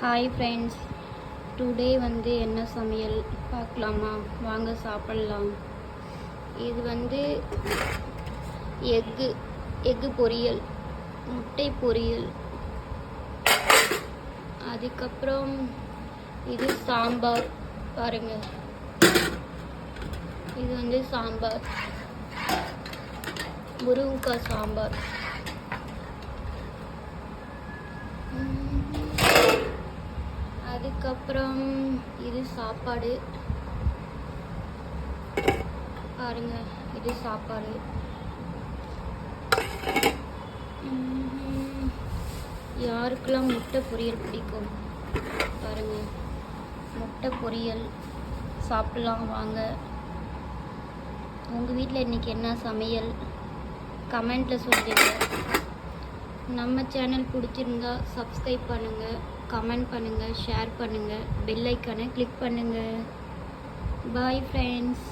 Hi friends, today என்ன சமையல் பார்க்கலாமா? வாங்க சாப்பிட்லாம். இது எக்கு பொரியல், முட்டை பொரியல், அதுக்கப்புறம் இது சாம்பார். பாருங்க, இது சாம்பார், முருங்கைக்காய் சாம்பார். அதுக்கப்புறம் இது சாப்பாடு. பாருங்க, இது சாப்பாடு. யாருக்கெல்லாம் முட்டை பொரியல் பிடிக்கும்? பாருங்க, முட்டை பொரியல் சாப்பிடலாம் வாங்க. உங்கள் வீட்டில் இன்றைக்கி என்ன சமையல்? கமெண்ட்டில் சொல்லுங்க. நம்ம சேனல் பிடிச்சிருந்தா சப்ஸ்கிரைப் பண்ணுங்கள், கமெண்ட் பண்ணுங்கள், ஷேர் பண்ணுங்கள், பெல் ஐக்கானை கிளிக் பண்ணுங்கள். Bye friends.